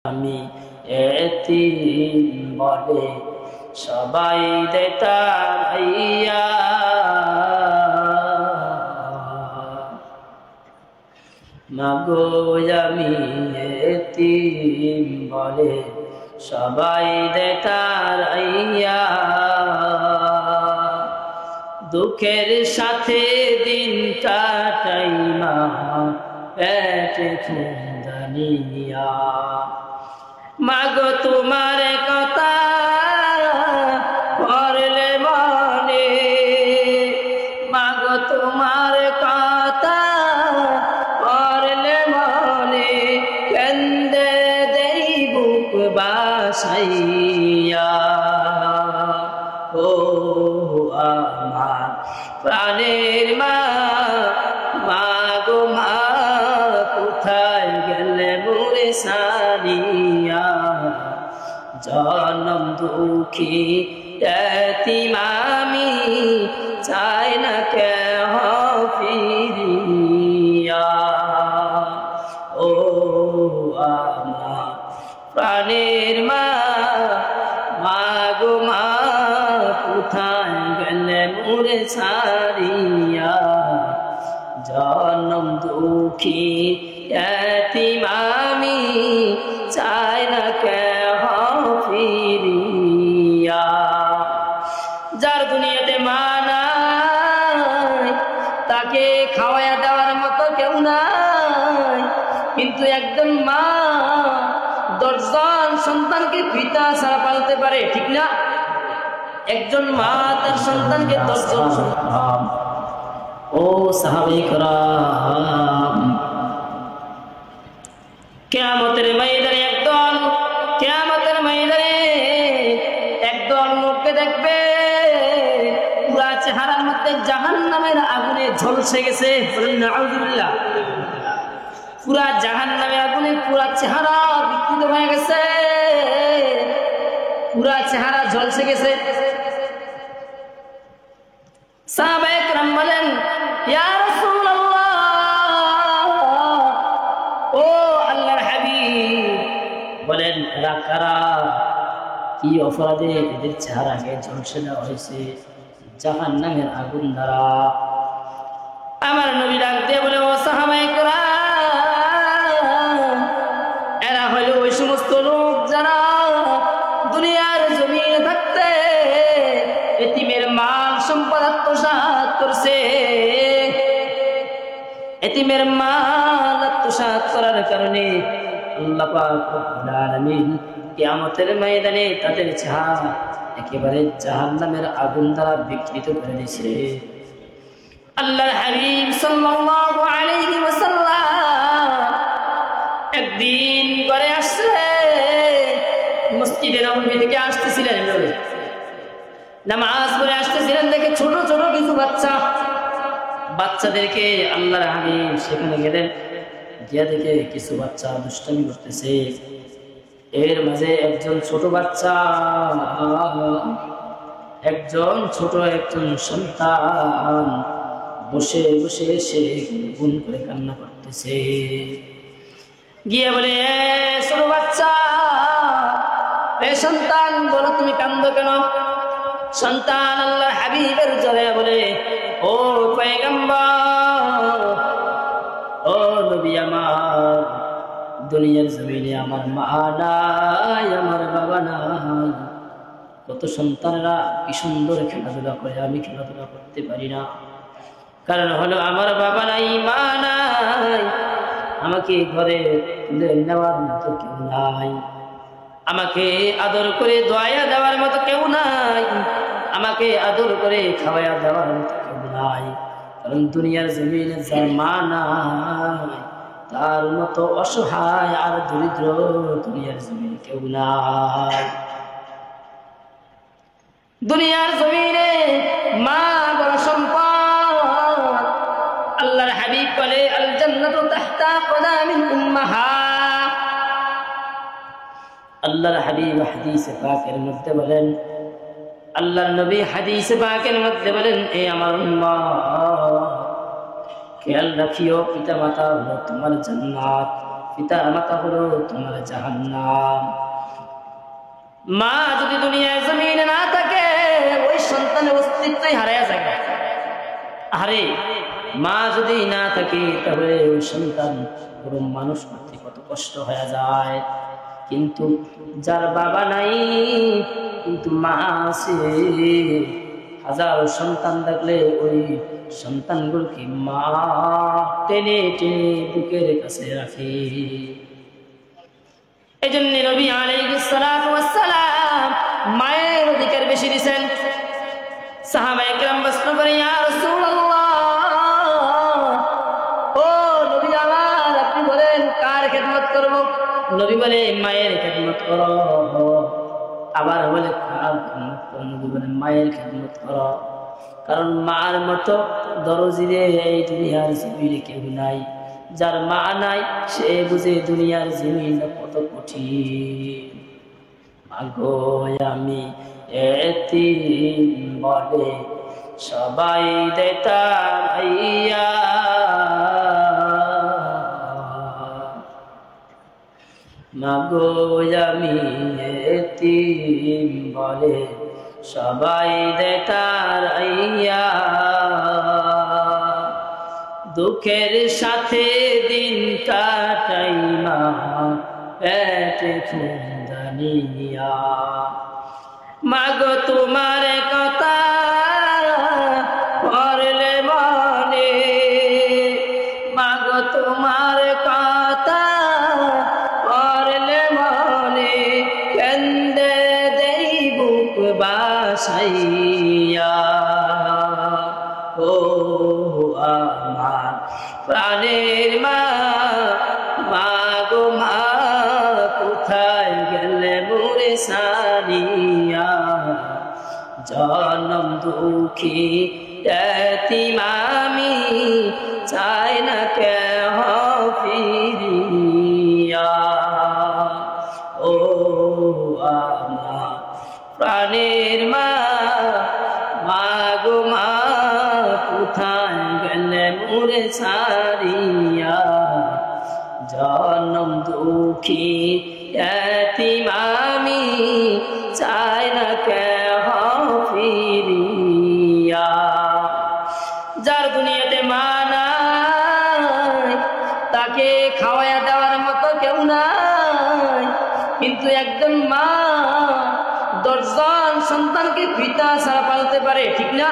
আমি এতিম বলে সবাই দেয় তাড়াইয়া, মাগো আমি এতিম বলে সবাই দেয় তাড়াইয়া, দুঃখের সাথে দিন কাটাই মা পেটে খুঁদানিয়া। মাগো তোমার কথা পড়লে মনে, মাগো তোমার কথা পড়লে মনে, কান্দে দেই বুক বাসাইয়া। ও আমার প্রাণের মা, মাগো মা কোথায় গেলে মোরে সারিয়া, জনম দুঃখী এতিম আমি চাই না কেহ ফিরিয়া। ও আমার প্রাণের মা, মাগো মা কোথায় গেলে মোরে সারিয়া, জনম দুঃখী এতিম আমি চাই না কেহ ফিরিয়া। যার দুনিয়াতে মা নাই তাকে খাওয়াইয়া দেওয়ার মতো কেউ নাই, কিন্তু একজন মা 10 জন সন্তানকে পিতা ছাড়া পালতে পারে, ঠিক না? একজন মা তার সন্তানকে 10 জন সন্তান। ও সাহাবায়ে কেরাম, কিয়ামতের ময়দানে একদল লোককে দেখবে পুরা চেহারার মধ্যে জাহান্নামের আগুনে ঝলসে গেছে। বলেন নাউযুবিল্লাহ। পুরা জাহান্নামের আগুনে পুরা চেহারা বিকৃত হয়ে গেছে, পুরা চেহারা ঝলসে গেছে। সাহাবায়ে কেরাম বলেন, ইয়া রাসূলুল্লাহ, ও আল্লাহর হাবিব, বলেন এরা কারা, কি অপরাধে এদের চেহারাকে ঝলসে দেওয়া হয়েছে জাহান্নামের আগুন দ্বারা? আমার নবী ডাক দিয়ে বলে, ও সাহাবায়ে কেরাম, এরা হলো ওই সমস্ত লোক যারা দুনিয়ার জমিনে থাকতে এতিমের মাল সম্পদ আত্মসাৎ করছে। এতিমের মাল আত্মসাৎ করার কারণে আল্লাহ পাক রব্বুল আলামিন কিয়ামতের ময়দানে তাদের চেহারা একেবারে জাহান্নামের আগুন দ্বারা বিকৃত করে দিয়েছে। আল্লাহর হাবিব সাল্লাল্লাহু আলাইহি ওয়াসাল্লাম একদিন ঘরে আসলে মসজিদে নববী থেকে আসতেছিলেন, নামাজ পড়ে আসতেছিলেন, দেখে ছোট ছোট কিছু বাচ্চাদেরকে আল্লাহর হাবিব সেখানে গেলেন, গিয়া দেখে কিছু বাচ্চা দুষ্টামি করতেছে। এর মাঝে একজন ছোট সন্তান বসে বসে সে গুন করে কান্না করতেছে। গিয়ে বলে, ছোট বাচ্চা, সন্তান বলো তুমি কান্দো কেন? সন্তান আল্লাহর হাবিবের জড়ে বলে, ও পয়গম্বর, ও নবী আমার, দুনিয়ার জমিনে আমার মা নাই, আমার বাবা নাই, কত সন্তানরা কি সুন্দর খেলাধুলা করে, আমি খেলাধুলা করতে পারি না। কারণ হলো আমার বাবা নাই, মা নাই, আমাকে ঘরে তুলে নেওয়ার মতো কেউ নাই, আমাকে আদর করে দোয়া দেওয়ার মতো কেউ নাই, আমাকে আদর করে খাওয়াইয়া দেওয়ার মতো কেউ নাই। কারণ দুনিয়ার জমিনে যার মা নাই তার মতো অসহায় আর দরিদ্র দুনিয়ার জমিনে কেউ নাই। দুনিয়ার জমিনে মা বড় সম্পদ। আল্লাহর হাবিব বলে, আল জান্নাতু তাহতা কদামিল উম্মাহাত। আল্লাহর হাবিব হাদিসে পাকের মধ্যে বলেন, আল্লাহর নবী হাদিসে পাকের মধ্যে বলেন, এ আমার উম্মাহ, খেয়াল রাখিও পিতা মাতা হলো তোমার জান্নাত, পিতা মাতা হলো তোমার জাহান্নাম। মা যদি দুনিয়ার জমিনে না থাকে ওই সন্তানের অস্তিত্বই হারিয়ে যাবে। আরে মা যদি না থাকে তাহলে ওই সন্তান পুরো মানুষ করতে কত কষ্ট হয়ে যায়। কিন্তু যার বাবা নাই কিন্তু মা আছে, হাজারো সন্তান থাকলে ওই সন্তানগুলোকে মা টেনে টেনে বুকের কাছে রাখে। এই জন্য নবী আলাইহিস সালাতু ওয়াস সালাম মায়ের অধিকার বেশি দিয়েছেন। সাহাবায়ে কেরাম প্রশ্ন করে, ইয়া রাসূলুল্লাহ, ও নবী আমার, আপনি বলেন কার খেদমত করব? নবী বলে মায়ের খেদমত করো। আবার বলে কার খেদমত করো? নবী বলে মায়ের খেদমত করো। কারণ মার মতো দরজিরে এই দুনিয়ার জমিনে কেউ নাই। যার মা নাই সে বুঝে দুনিয়ার জমিন কত কঠিন। মাগো আমি এতিম বলে সবাই দেতাম আইয়া, মাগো আমি এতিম বলে সবাই দেতার আইয়া, দুঃখের সাথে দিন কাটাই মা পেটে খুঁদানিয়া। মাগো তোমার কথা পড়লে মনে, মাগো তোমার কথা পড়লে মনে, কেন্দে দেই বুক বাসাইয়া। ও আমার প্রাণের মা, মাগো মা কোথায় গেলে মোরে সারিয়া, জনম দুঃখী এতিম আমি চাই না কেহ ফিরিয়া। ও আমার প্রাণের মা, মাগো মা কোথায় গেলে মোরে সারিয়া, জনম দুঃখী এতিম আমি চাই না কেহ ফিরিয়া। যার দুনিয়াতে মা নাই তাকে খাওয়াইয়া দেওয়ার মতো কেউ নাই। কিন্তু একজন মা 10 জন সন্তানকে পিতা ছাড়া পালতে পারে, ঠিক না?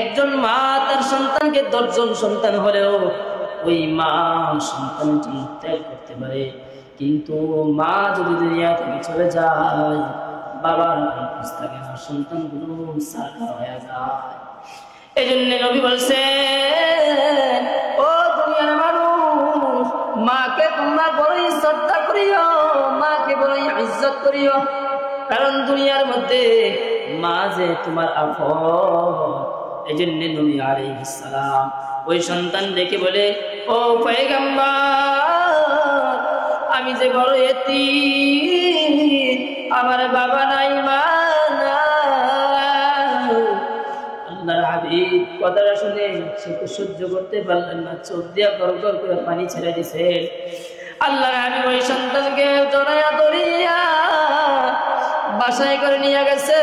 একজন মা তার সন্তানকে 10 জন সন্তান হলেও ওই মা সন্তানের জন্য ত্যাগ করতে পারে। কিন্তু মা যদি দুনিয়া থেকে চলে যায়, বাবার খোঁজ থাকে না, সন্তানগুলো সারখার হয়ে যায়। এই জন্য নবী বলছেন, ও দুনিয়ার মানুষ, মাকে তোমরা বড়ই শ্রদ্ধা করিও, মাকে বড়ই ইজ্জত করিও। কারণ দুনিয়ার মধ্যে মা যে তোমার আপন। এই জন্য নবী আলাইহিস সালাম ওই সন্তান দেখে বলে, ও পয়গম্বর, আমি যে বড় এতিম, আমার বাবা নাই মা নাই। আল্লাহর হাবিব কথাটা শুনে সে তো সহ্য করতে পারলেন না, চোখ দিয়া গড়গড় করে পানি ছেড়ে দিছে। আল্লাহর হাবিব ওই সন্তানকে জড়াইয়া ধরিয়া বাসায় করে নিয়ে গেছে।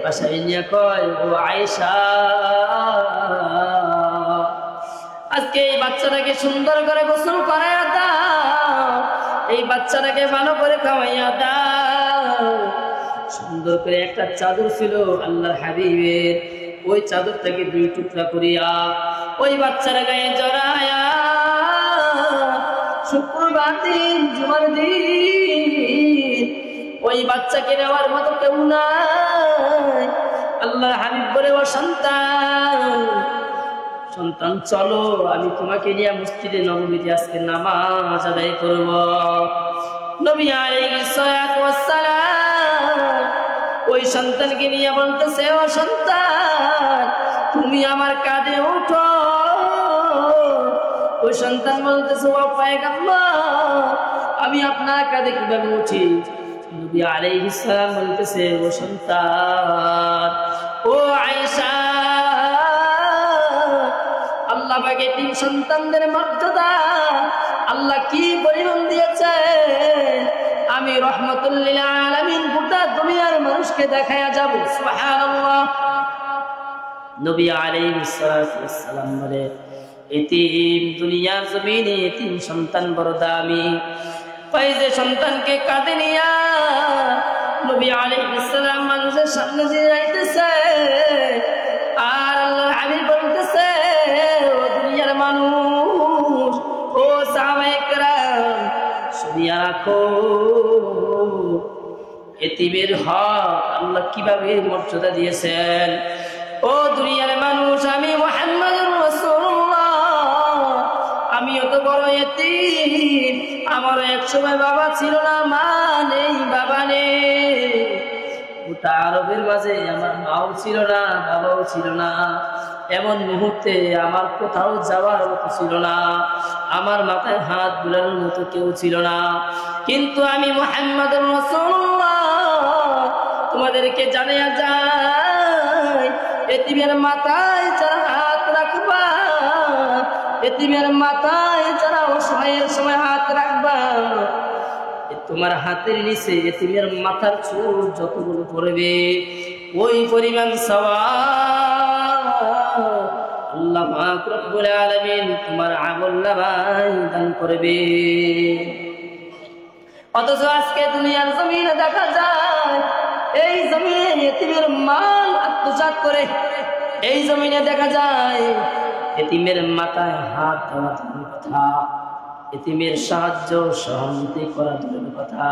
বাসায় নিয়ে কয়, ও আয়েশা, আজকে এই বাচ্চাটাকে সুন্দর করে গোসল করাইয়া দাও, এই বাচ্চাটাকে ভালো করে খাওয়াইয়া দাও। সুন্দর করে একটা চাদর ছিল আল্লাহর হাবিবের, ওই চাদরটাকে 2 টুকরা করিয়া ওই বাচ্চার গায়ে জড়াইয়া, শুক্রবার দিন জুমার দিন ওই বাচ্চাকে নেওয়ার মতো কেউ নাই। আল্লাহর হাবিব বলে, ও সন্তান, সন্তান চলো, আমি তোমাকে নিয়ে মসজিদে নববীতে আজকে নামাজ আদায় করব। নবী আলাইহিস সালাতু ওয়াস সালাম ওই সন্তানকে নিয়ে বলতেছে, ও সন্তান, তুমি আমার কাঁধে ওঠো। ওই সন্তান বলতেছে, ও পয়গম্বর, আমি আপনার কাঁধে কিভাবে উঠি? নবী আলাইহিস সালাম বলতেছে, ও সন্তান, ও আয়েশা, আল্লাহ পাকের 3 সন্তানদের মর্যাদা আল্লাহ কি পরিমাণ দিয়েছে আমি রহমাতুল লিল আলামিন গোটা দুনিয়ার মানুষকে দেখায়া যাব সুবহানাল্লাহ নবী আলাইহিস সালাতু ওয়াস সালাম বলে এতিম দুনিয়ার জমিনে এতিম সন্তান বড় দামি পাইজে সন্তানকে কাঁধে নিয়া নবী আলাইহিস সালাম মানুষের সামনে দিয়ে যাইতেছে আর আল্লাহর হাবিব বলতেছে ও দুনিয়ার মানুষ ও সাহাবায়ে কেরাম শুনিয়া রাখো এতিমের হক আল্লাহ কিভাবে মর্যাদা দিয়েছেন ও দুনিয়ার মানুষ আমি মুহাম্মদুর রাসূলুল্লাহ আমি অত বড় এতিম আমার এক সময় বাবা ছিল না মা নেই বাবা নেই গোটা আরবের মাঝে আমার মাও ছিল না বাবাও ছিল না এমন মুহূর্তে আমার কোথাও যাওয়ার মতো ছিল না আমার মাথায় হাত বুলানোর মতো কেউ ছিল না কিন্তু আমি মুহাম্মদুর রাসূলুল্লাহ তোমাদেরকে জানাইয়া যাই এতিমের মাথায় যারা হাত রাখবা এতিমের মাথায় যারা অসহায়ের সময় হাত রাখবা তোমার হাতের নিচে এতিমের মাথার চুল যতগুলো পড়বে ওই পরিমাণ সওয়াব আল্লাহ পাক রব্বুল আলামিন তোমার আমলনামায় দান করবে অথচ আজকে দুনিয়ার জমিনে দেখা যায় এই জমিনে এতিমের মাল আত্মসাৎ করে এই জমিনে দেখা যায় এতিমের মাথায় হাত দেওয়া দূরের কথা এতিমের সাহায্য সহানুভূতি করা দূরের কথা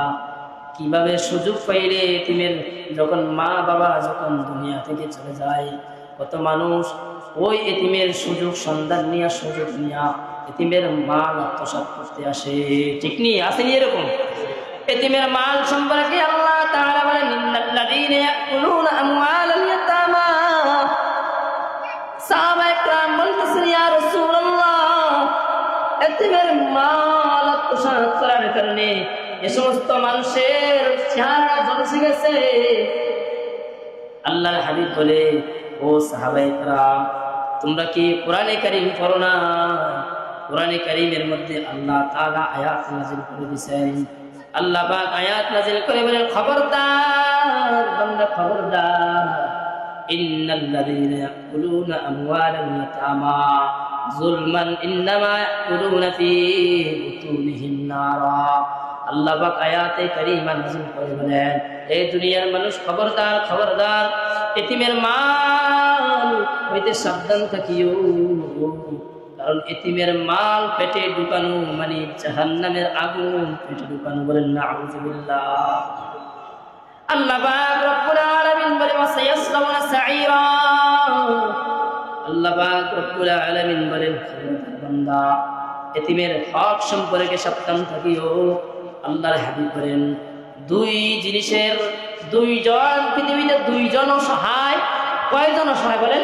কিভাবে সুযোগ পাইলে এতিমের যখন মা বাবা যখন দুনিয়া থেকে চলে যায় কত মানুষ ওই এতিমের সুযোগ সন্ধান নিয়ে সুযোগ নিয়ে এতিমের মাল আত্মসাৎ করতে আসে ঠিক নেই আসেনি এরকম এতিমের মাল সম্পর্কে আল্লাহ তাআলা বলেন ইন্নাল্লাযীনা ইয়াকুলুনা আমওয়ালাল ইয়াতামা সাহাবায়ে কেরাম বলতেছেন ইয়া রাসূলুল্লাহ এতিমের মাল আত্মসাৎ করার কারণে এই সমস্ত মানুষের চেহারা ঝলসে গেছে আল্লাহর হাবিব বলে ও সাহাবায়ে কেরাম তোমরা কি কোরআনে কারীম পড়ো না কোরআনে কারীমের মধ্যে আল্লাহ তাআলা আয়াত নাযিল করে দিয়েছেন আল্লাহ পাক আয়াত নাযিল করে বলেন খবরদার বান্দা খবরদার ইন্নাল্লাযীনা ইয়াকুলুনা আমওয়ালাল ইয়াতামা যুলমান ইন্নামা ইয়াকুলুনা ফী বুতুনিহিম নারা আল্লাহ পাক আয়াতে কারীমা নাযিল করে বলেন এই দুনিয়ার মানুষ খবরদার খবরদার এতিমের মাল হইতে সাবধান থাকিও কারণ এতিমের মাল পেটে ঢুকানো মানে জাহান্নামের আগুন পেটে ঢুকানো বলেন নাউযুবিল্লাহ আল্লাহ পাক রব্বুল আলামিন বলে ওয়াসায়াসলাউনা সাঈরা আল্লাহ পাক রব্বুল আলামিন বলেন বান্দা এতিমের হক সম্পর্কে সাবধান থাকিও আল্লাহর হাবিব বলেন দুই জিনিসের দুইজন পৃথিবীতে দুইজন সহায় কয়জন সহায় বলেন